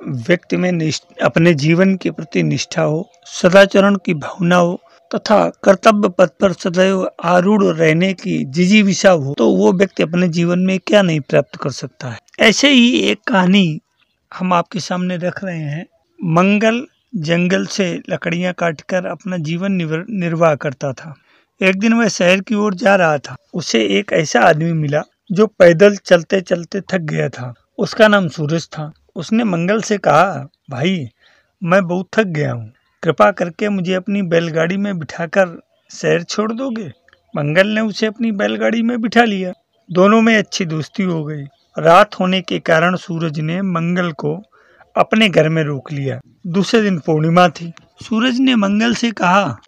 व्यक्ति में अपने जीवन के प्रति निष्ठा हो, सदाचरण की भावना हो तथा कर्तव्य पथ पर सदैव आरूढ़ रहने की जिजीविषा हो, तो वो व्यक्ति अपने जीवन में क्या नहीं प्राप्त कर सकता है। ऐसे ही एक कहानी हम आपके सामने रख रहे हैं। मंगल जंगल से लकड़ियां काटकर अपना जीवन निर्वाह करता था। एक दिन वह शहर की ओर जा रहा था। उसे एक ऐसा आदमी मिला जो पैदल चलते चलते थक गया था। उसका नाम सूरज था। उसने मंगल से कहा, भाई मैं बहुत थक गया हूँ, कृपा करके मुझे अपनी बैलगाड़ी में बिठाकर शहर छोड़ दोगे। मंगल ने उसे अपनी बैलगाड़ी में बिठा लिया। दोनों में अच्छी दोस्ती हो गई। रात होने के कारण सूरज ने मंगल को अपने घर में रोक लिया। दूसरे दिन पूर्णिमा थी। सूरज ने मंगल से कहा,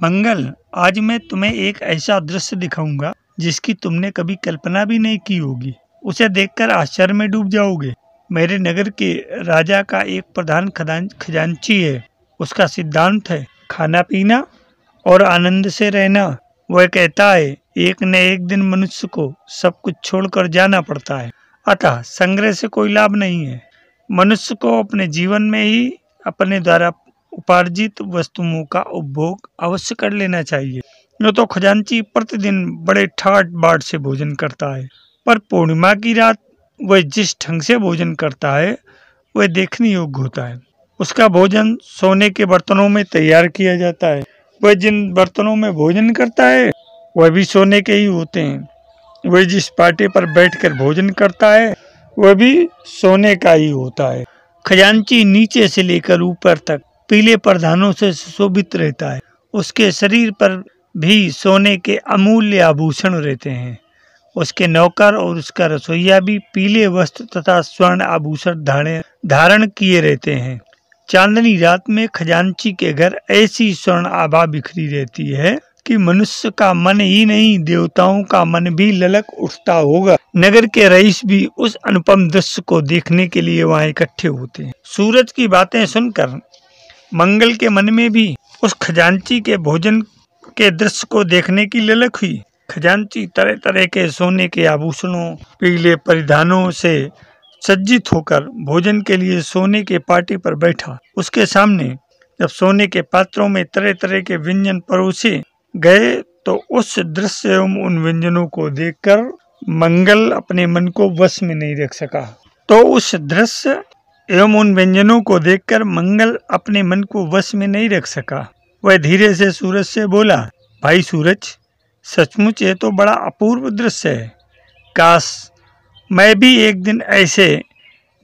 मंगल आज मैं तुम्हें एक ऐसा दृश्य दिखाऊंगा जिसकी तुमने कभी कल्पना भी नहीं की होगी। उसे देखकर आश्चर्य में डूब जाओगे। मेरे नगर के राजा का एक प्रधान खजांची है। उसका सिद्धांत है खाना पीना और आनंद से रहना। वह कहता है एक न एक दिन मनुष्य को सब कुछ छोड़कर जाना पड़ता है, अतः संग्रह से कोई लाभ नहीं है। मनुष्य को अपने जीवन में ही अपने द्वारा उपार्जित वस्तुओं का उपभोग अवश्य कर लेना चाहिए। न तो खजांची प्रतिदिन बड़े ठाट बाट से भोजन करता है, पर पूर्णिमा की रात वह जिस ढंग से भोजन करता है वह देखने योग्य होता है। उसका भोजन सोने के बर्तनों में तैयार किया जाता है। वह जिन बर्तनों में भोजन करता है वह भी सोने के ही होते हैं। वह जिस पाटे पर बैठकर भोजन करता है वह भी सोने का ही होता है। खजांची नीचे से लेकर ऊपर तक पीले परधानों से सुशोभित रहता है। उसके शरीर पर भी सोने के अमूल्य आभूषण रहते हैं। उसके नौकर और उसका रसोइया भी पीले वस्त्र तथा स्वर्ण आभूषण धारण किए रहते हैं। चांदनी रात में खजांची के घर ऐसी स्वर्ण आभा बिखरी रहती है कि मनुष्य का मन ही नहीं देवताओं का मन भी ललक उठता होगा। नगर के रईस भी उस अनुपम दृश्य को देखने के लिए वहां इकट्ठे होते हैं। सूरज की बातें सुनकर मंगल के मन में भी उस खजांची के भोजन के दृश्य को देखने की ललक हुई। खजांची तरह तरह के सोने के आभूषणों, पीले परिधानों से सज्जित होकर भोजन के लिए सोने के पाटे पर बैठा। उसके सामने जब सोने के पात्रों में तरह तरह के व्यंजन परोसे गए तो उस दृश्य एवं उन व्यंजनों को देखकर मंगल अपने मन को वश में नहीं रख सका। तो उस दृश्य एवं उन व्यंजनों को देखकर मंगल अपने मन को वश में नहीं रख सका। वह धीरे से सूरज से बोला, भाई सूरज, सचमुच ये तो बड़ा अपूर्व दृश्य है। काश मैं भी एक दिन ऐसे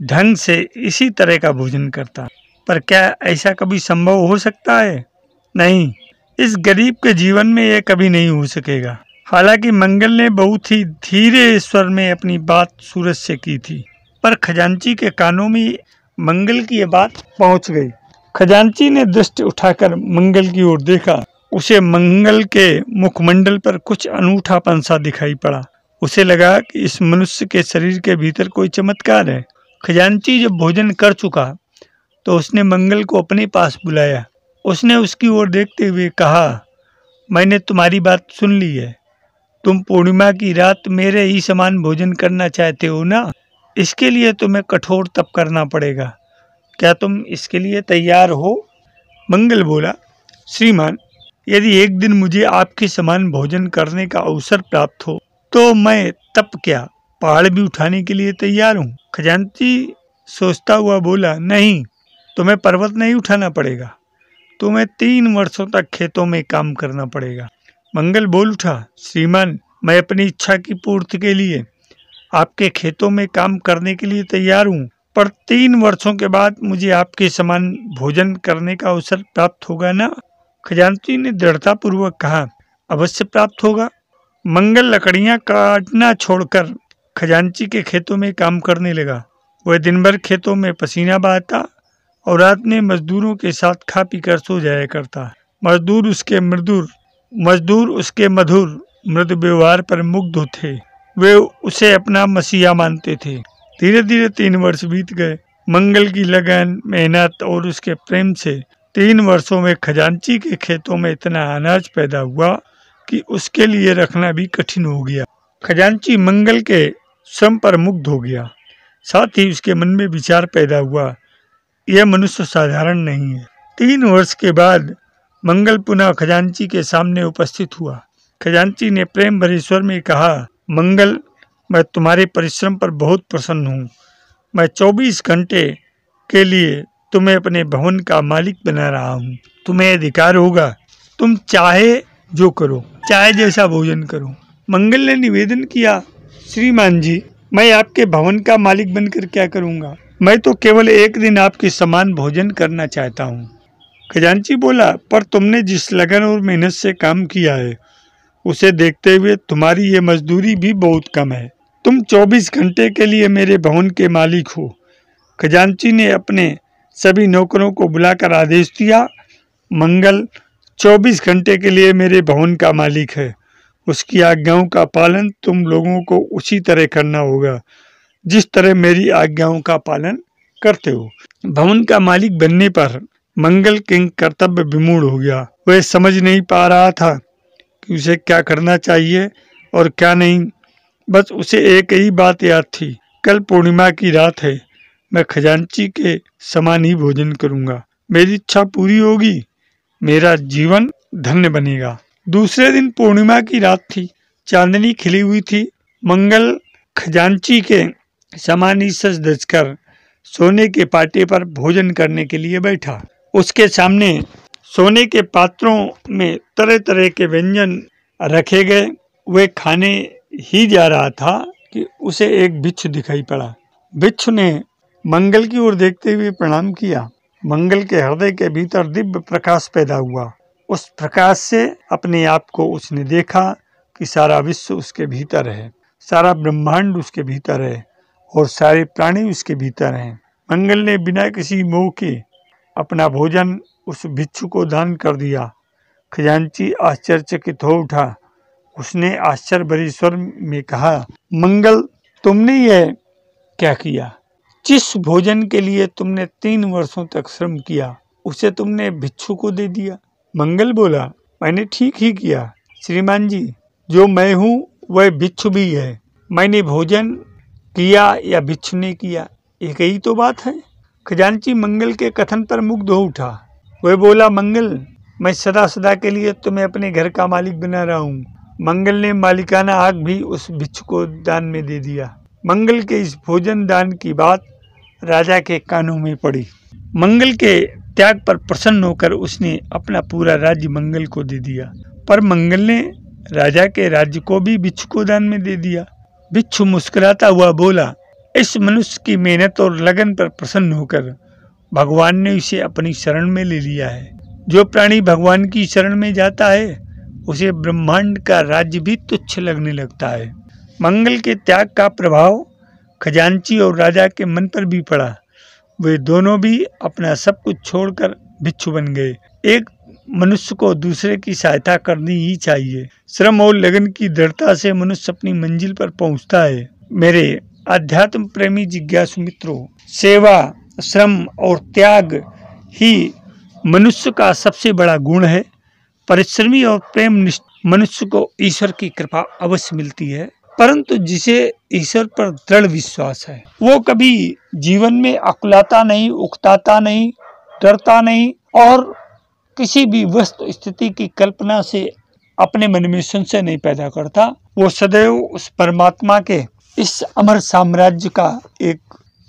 ढंग से इसी तरह का भोजन करता, पर क्या ऐसा कभी संभव हो सकता है? नहीं, इस गरीब के जीवन में यह कभी नहीं हो सकेगा। हालांकि मंगल ने बहुत ही धीरे स्वर में अपनी बात सूरज से की थी, पर खजांची के कानों में मंगल की यह बात पहुंच गई। खजांची ने दृष्टि उठाकर मंगल की ओर देखा। उसे मंगल के मुखमंडल पर कुछ अनूठापन सा दिखाई पड़ा। उसे लगा कि इस मनुष्य के शरीर के भीतर कोई चमत्कार है। खजांची जब भोजन कर चुका तो उसने मंगल को अपने पास बुलाया। उसने उसकी ओर देखते हुए कहा, मैंने तुम्हारी बात सुन ली है। तुम पूर्णिमा की रात मेरे ही समान भोजन करना चाहते हो ना? इसके लिए तुम्हें कठोर तप करना पड़ेगा। क्या तुम इसके लिए तैयार हो? मंगल बोला, श्रीमान, यदि एक दिन मुझे आपके समान भोजन करने का अवसर प्राप्त हो तो मैं तप क्या, पहाड़ भी उठाने के लिए तैयार हूँ। खजांची सोचता हुआ बोला, नहीं, तुम्हें पर्वत नहीं उठाना पड़ेगा। तुम्हें 3 वर्षों तक खेतों में काम करना पड़ेगा। मंगल बोल उठा, श्रीमान, मैं अपनी इच्छा की पूर्ति के लिए आपके खेतों में काम करने के लिए तैयार हूँ, पर 3 वर्षों के बाद मुझे आपके समान भोजन करने का अवसर प्राप्त होगा ना? खजांची ने दृढ़ता पूर्वक कहा, अवश्य प्राप्त होगा। मंगल लकड़ियां काटना छोड़कर खजांची के खेतों में काम करने लगा। वह दिन भर खेतों में पसीना बहाता और रात में मजदूरों के साथ खा पी कर सो जाया करता। मजदूर उसके मधुर मृदु व्यवहार पर मुग्ध थे। वे उसे अपना मसीहा मानते थे। धीरे धीरे 3 वर्ष बीत गए। मंगल की लगन, मेहनत और उसके प्रेम से 3 वर्षों में खजांची के खेतों में इतना अनाज पैदा हुआ कि उसके लिए रखना भी कठिन हो गया। खजांची मंगल के श्रम पर मुग्ध हो गया। साथ ही उसके मन में विचार पैदा हुआ यह मनुष्य साधारण नहीं है। 3 वर्ष के बाद मंगल पुनः खजांची के सामने उपस्थित हुआ। खजांची ने प्रेम भरे स्वर में कहा, मंगल, मैं तुम्हारे परिश्रम पर बहुत प्रसन्न हूँ। मैं 24 घंटे के लिए तुम्हें अपने भवन का मालिक बना रहा हूँ। तुम्हें अधिकार होगा, तुम चाहे जो करो, चाहे जैसा भोजन करो। मंगल ने निवेदन किया, श्रीमान जी, मैं आपके भवन का मालिक बनकर क्या करूँगा? मैं तो केवल एक दिन आपके समान भोजन करना चाहता हूँ। खजांची बोला, पर तुमने जिस लगन और मेहनत से काम किया है उसे देखते हुए तुम्हारी ये मजदूरी भी बहुत कम है। तुम 24 घंटे के लिए मेरे भवन के मालिक हो। खजांची ने अपने सभी नौकरों को बुलाकर आदेश दिया, मंगल 24 घंटे के लिए मेरे भवन का मालिक है। उसकी आज्ञाओं का पालन तुम लोगों को उसी तरह करना होगा जिस तरह मेरी आज्ञाओं का पालन करते हो। भवन का मालिक बनने पर मंगल किंग कर्तव्य विमूढ़ हो गया। वह समझ नहीं पा रहा था कि उसे क्या करना चाहिए और क्या नहीं। बस उसे एक ही बात याद थी, कल पूर्णिमा की रात है, मैं खजांची के समान ही भोजन करूंगा। मेरी इच्छा पूरी होगी, मेरा जीवन धन्य बनेगा। दूसरे दिन पूर्णिमा की रात थी, चांदनी खिली हुई थी। मंगल खजांची के समान ही सज धज कर सोने के पाटे पर भोजन करने के लिए बैठा। उसके सामने सोने के पात्रों में तरह तरह के व्यंजन रखे गए। वह खाने ही जा रहा था कि उसे एक बिच्छू दिखाई पड़ा। बिच्छू ने मंगल की ओर देखते हुए प्रणाम किया। मंगल के हृदय के भीतर दिव्य प्रकाश पैदा हुआ। उस प्रकाश से अपने आप को उसने देखा कि सारा विश्व उसके भीतर है, सारा ब्रह्मांड उसके भीतर है और सारे प्राणी उसके भीतर हैं। मंगल ने बिना किसी मोह के अपना भोजन उस भिक्षु को दान कर दिया। खजांची आश्चर्यचकित हो उठा। उसने आश्चर्य भरे स्वर में कहा, मंगल, तुमने यह क्या किया? जिस भोजन के लिए तुमने 3 वर्षों तक श्रम किया उसे तुमने भिक्षु को दे दिया। मंगल बोला, मैंने ठीक ही किया श्रीमान जी, जो मैं हूँ वह भिक्षु भी है। मैंने भोजन किया या भिक्षु ने किया, एक ही तो बात है। खजांची मंगल के कथन पर मुग्ध हो उठा। वह बोला, मंगल, मैं सदा सदा के लिए तुम्हें अपने घर का मालिक बना रहा हूँ। मंगल ने मालिकाना आग भी उस भिक्षु को दान में दे दिया। मंगल के इस भोजन दान की बात राजा के कानों में पड़ी। मंगल के त्याग पर प्रसन्न होकर उसने अपना पूरा राज्य मंगल को दे दिया। पर मंगल ने राजा के राज्य को भी भिक्षु को दान में दे दिया। भिक्षु मुस्कुराता हुआ बोला, इस मनुष्य की मेहनत और लगन पर प्रसन्न होकर भगवान ने उसे अपनी शरण में ले लिया है। जो प्राणी भगवान की शरण में जाता है उसे ब्रह्मांड का राज्य भी तुच्छ लगने लगता है। मंगल के त्याग का प्रभाव खजांची और राजा के मन पर भी पड़ा। वे दोनों भी अपना सब कुछ छोड़कर भिक्षु बन गए। एक मनुष्य को दूसरे की सहायता करनी ही चाहिए। श्रम और लगन की दृढ़ता से मनुष्य अपनी मंजिल पर पहुंचता है। मेरे अध्यात्म प्रेमी जिज्ञासु मित्रों, सेवा, श्रम और त्याग ही मनुष्य का सबसे बड़ा गुण है। परिश्रमी और प्रेमनिष्ठ मनुष्य को ईश्वर की कृपा अवश्य मिलती है, परंतु जिसे ईश्वर पर दृढ़ विश्वास है वो कभी जीवन में अकुलाता नहीं, उकताता नहीं, डरता नहीं और किसी भी वस्तु स्थिति की कल्पना से अपने मन में संशय नहीं पैदा करता। वो सदैव उस परमात्मा के इस अमर साम्राज्य का एक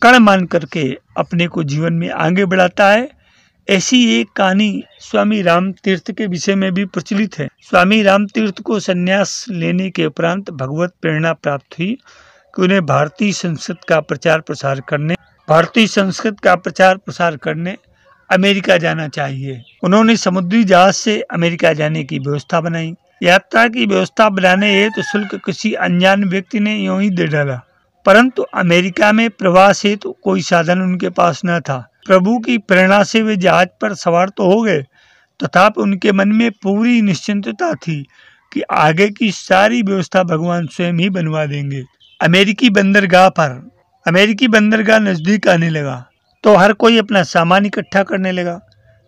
कण मान करके अपने को जीवन में आगे बढ़ाता है। ऐसी एक कहानी स्वामी राम तीर्थ के विषय में भी प्रचलित है। स्वामी राम तीर्थ को संन्यास लेने के उपरांत भगवत प्रेरणा प्राप्त हुई कि उन्हें भारतीय संस्कृत का प्रचार प्रसार करने अमेरिका जाना चाहिए। उन्होंने समुद्री जहाज से अमेरिका जाने की व्यवस्था बनाई। यात्रा की व्यवस्था बनाने हेतु शुल्क किसी अनजान व्यक्ति ने यूं ही दे डाला, परंतु अमेरिका में प्रवास हेतु कोई साधन उनके पास न था। प्रभु की प्रेरणा से वे जहाज पर सवार तो हो गए, तथापि उनके मन में पूरी निश्चिंतता थी कि आगे की सारी व्यवस्था भगवान स्वयं ही बनवा देंगे। अमेरिकी बंदरगाह नजदीक आने लगा तो हर कोई अपना सामान इकट्ठा करने लगा,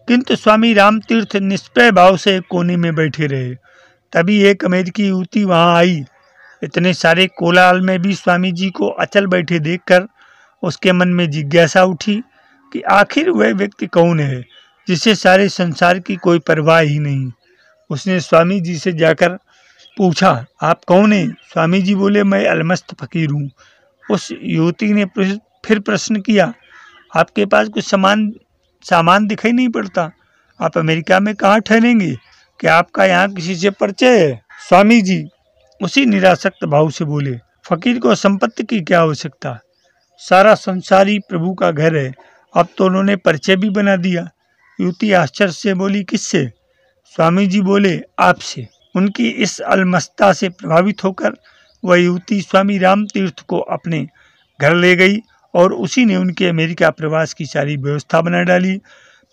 किंतु स्वामी राम तीर्थ निष्प्रय भाव से एक कोने में बैठे रहे। तभी एक अमेरिकी युवती वहां आई। इतने सारे कोलाहल में भी स्वामी जी को अचल बैठे देखकर उसके मन में जिज्ञासा उठी। कि आखिर वह व्यक्ति कौन है जिसे सारे संसार की कोई परवाह ही नहीं। उसने स्वामी जी से जाकर पूछा, आप कौन हैं? स्वामी जी बोले, मैं अलमस्त फकीर हूँ। उस युवती ने फिर प्रश्न किया, आपके पास कुछ सामान दिखाई नहीं पड़ता? आप अमेरिका में कहाँ ठहरेंगे? क्या आपका यहाँ किसी से परिचय है? स्वामी जी उसी निरासक्त भाव से बोले, फकीर को संपत्ति की क्या आवश्यकता? सारा संसार ही प्रभु का घर है। अब तो उन्होंने परिचय भी बना दिया। युवती आश्चर्य से बोली, किससे? स्वामी जी बोले, आपसे। उनकी इस अलमस्ता से प्रभावित होकर वह युवती स्वामी राम तीर्थ को अपने घर ले गई और उसी ने उनके अमेरिका प्रवास की सारी व्यवस्था बना डाली।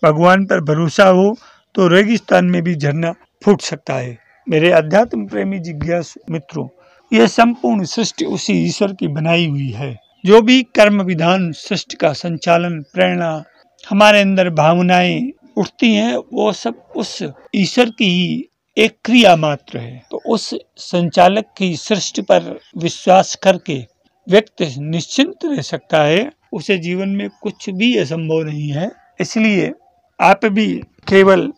भगवान पर भरोसा हो तो रेगिस्तान में भी झरना फूट सकता है। मेरे अध्यात्म प्रेमी जिज्ञासु मित्रों, यह संपूर्ण सृष्टि उसी ईश्वर की बनाई हुई है। जो भी कर्म विधान, सृष्टि का संचालन, प्रेरणा, हमारे अंदर भावनाएं उठती हैं, वो सब उस ईश्वर की ही एक क्रिया मात्र है। तो उस संचालक की सृष्टि पर विश्वास करके व्यक्ति निश्चिंत रह सकता है। उसे जीवन में कुछ भी असंभव नहीं है। इसलिए आप भी केवल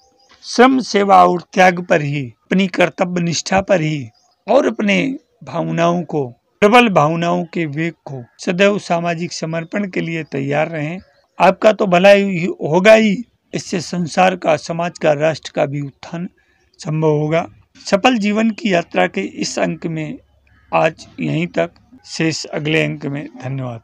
श्रम, सेवा और त्याग पर ही, अपनी कर्तव्य निष्ठा पर ही और अपने भावनाओं को, प्रबल भावनाओं के वेग को सदैव सामाजिक समर्पण के लिए तैयार रहें। आपका तो भला ही होगा ही, इससे संसार का, समाज का, राष्ट्र का भी उत्थान संभव होगा। सफल जीवन की यात्रा के इस अंक में आज यहीं तक, शेष अगले अंक में। धन्यवाद।